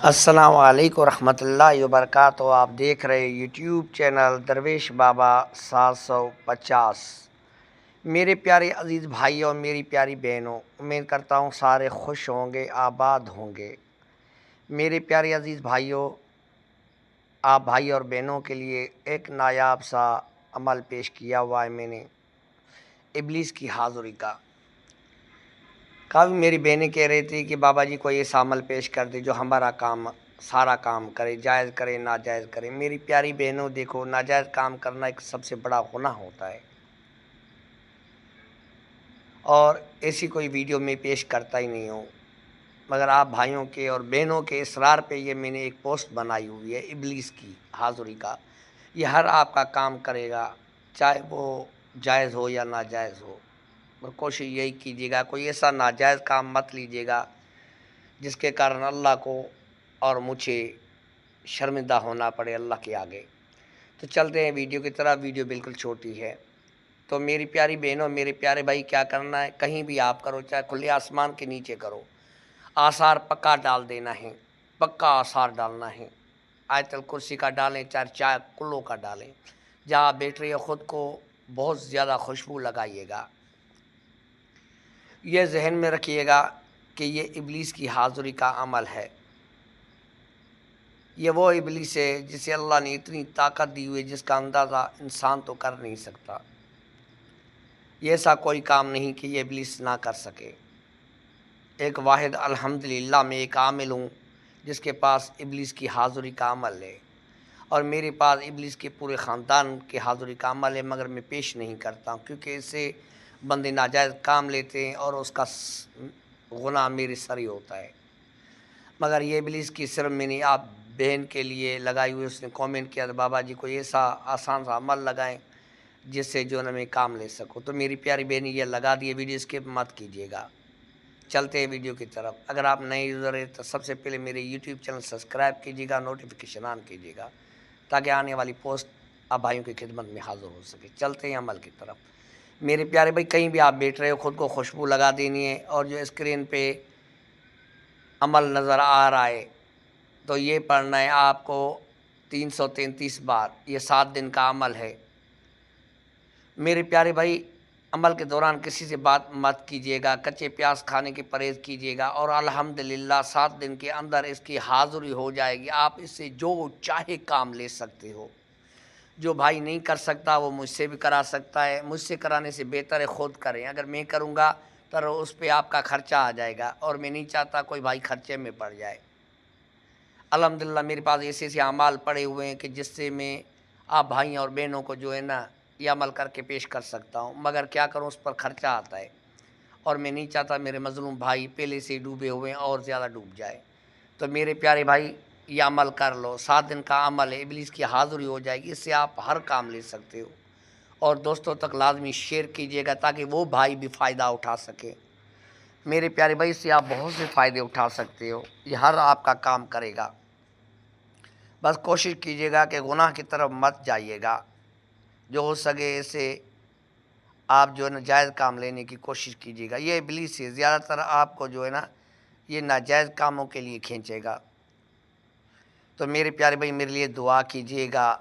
السلام علیکم ورحمۃ اللہ وبرکاتہ۔ آپ دیکھ رہے یوٹیوب چینل درویش بابا 750۔ میرے پیارے عزیز بھائیوں اور میری پیاری بہنوں، امید کرتا ہوں سارے خوش ہوں گے، آباد ہوں گے۔ میرے پیارے عزیز بھائیوں، آپ بھائی اور بہنوں کے لیے ایک نایاب سا عمل پیش کیا ہوا ہے میں نے، ابلیس کی حاضری کا۔ کل میری بہنیں کہہ رہی تھی کہ بابا جی کوئی ایسا عمل پیش کر دے جو ہمارا سارا کام کرے، جائز کرے ناجائز کرے۔ میری پیاری بہنوں، دیکھو، ناجائز کام کرنا ایک سب سے بڑا گناہ ہوتا ہے، اور ایسی کوئی ویڈیو میں پیش کرتا ہی نہیں ہوں، مگر آپ بھائیوں کے اور بہنوں کے اصرار پہ یہ میں نے ایک پوسٹ بنائی ہوئی ہے ابلیس کی حاضری کا۔ یہ ہر آپ کا کام کرے گا، چاہے وہ جائز ہو یا ناجائز ہو، اور کوشش یہی کیجیے گا کوئی ایسا ناجائز کام مت لیجیے گا جس کے کارن اللہ کو اور مجھے شرمندہ ہونا پڑے اللہ کے آگے۔ تو چلتے ہیں ویڈیو کی طرح۔ ویڈیو بالکل چھوٹی ہے، تو میری پیاری بہنوں، میرے پیارے بھائی، کیا کرنا ہے، کہیں بھی آپ کرو، چاہے کھلے آسمان کے نیچے کرو، آثار پکا ڈال دینا ہے، پکا آثار ڈالنا ہے۔ آیت الکرسی کا ڈالیں، چاہے کلو کا ڈالیں، جہاں آپ بیٹھ رہے ہو خود کو بہت زیادہ خوشبو لگائیے گا۔ یہ ذہن میں رکھیے گا کہ یہ ابلیس کی حاضری کا عمل ہے۔ یہ وہ ابلیس ہے جسے اللہ نے اتنی طاقت دی ہوئی جس کا اندازہ انسان تو کر نہیں سکتا۔ یہ ایسا کوئی کام نہیں کہ یہ ابلیس نہ کر سکے۔ ایک واحد الحمدللہ میں ایک عامل ہوں جس کے پاس ابلیس کی حاضری کا عمل ہے، اور میرے پاس ابلیس کے پورے خاندان کی حاضری کا عمل ہے، مگر میں پیش نہیں کرتا ہوں کیونکہ اس سے بندے ناجائز کام لیتے ہیں اور اس کا گناہ میرے سر ہی ہوتا ہے۔ مگر یہ ابلیس کی صرف میں نے آپ بہن کے لیے لگائی ہوئی، اس نے کومنٹ کیا تھا بابا جی کوئی ایسا آسان سا عمل لگائیں جس سے جو میں کام لے سکوں۔ تو میری پیاری بہن یہ لگا دیے، ویڈیو اسکپ مت کیجیے گا۔ چلتے ہیں ویڈیو کی طرف۔ اگر آپ نئے یوزر ہیں تو سب سے پہلے میرے یوٹیوب چینل سبسکرائب کیجیے گا، نوٹیفیکیشن آن کیجیے گا، تاکہ آنے والی پوسٹ آپ بھائیوں کی خدمت میں حاضر ہو سکے۔ چلتے ہیں عمل کی طرف۔ میرے پیارے بھائی، کہیں بھی آپ بیٹھ رہے ہو، خود کو خوشبو لگا دینی ہے، اور جو اسکرین پہ عمل نظر آ رہا ہے تو یہ پڑھنا ہے آپ کو 333 بار۔ یہ 7 دن کا عمل ہے۔ میرے پیارے بھائی، عمل کے دوران کسی سے بات مت کیجیے گا، کچے پیاز کھانے کی پرہیز کیجیے گا، اور الحمدللہ 7 دن کے اندر اس کی حاضری ہو جائے گی۔ آپ اس سے جو چاہے کام لے سکتے ہو۔ جو بھائی نہیں کر سکتا وہ مجھ سے بھی کرا سکتا ہے، مجھ سے کرانے سے بہتر ہے خود کریں۔ اگر میں کروں گا تو اس پہ آپ کا خرچہ آ جائے گا، اور میں نہیں چاہتا کوئی بھائی خرچے میں پڑ جائے۔ الحمدللہ میرے پاس ایسے ایسے اعمال پڑے ہوئے ہیں کہ جس سے میں آپ بھائیوں اور بہنوں کو جو ہے نا یہ عمل کر کے پیش کر سکتا ہوں، مگر کیا کروں، اس پر خرچہ آتا ہے، اور میں نہیں چاہتا میرے مظلوم بھائی پہلے سے ڈوبے ہوئے ہیں اور زیادہ ڈوب جائے۔ تو میرے پیارے بھائی، یہ عمل کر لو، 7 دن کا عمل ہے، ابلیس کی حاضری ہو جائے گی، اس سے آپ ہر کام لے سکتے ہو۔ اور دوستوں تک لازمی شیئر کیجیے گا تاکہ وہ بھائی بھی فائدہ اٹھا سکے۔ میرے پیارے بھائی، اس سے آپ بہت سے فائدے اٹھا سکتے ہو، یہ ہر آپ کا کام کرے گا۔ بس کوشش کیجیے گا کہ گناہ کی طرف مت جائیے گا، جو ہو سکے اسے آپ جو ہے نا جائز کام لینے کی کوشش کیجیے گا۔ یہ ابلیس ہے، زیادہ تر آپ کو جو ہے نا یہ ناجائز کاموں کے لیے کھینچے گا۔ تو میرے پیارے بھائی، میرے لیے دعا کیجیے گا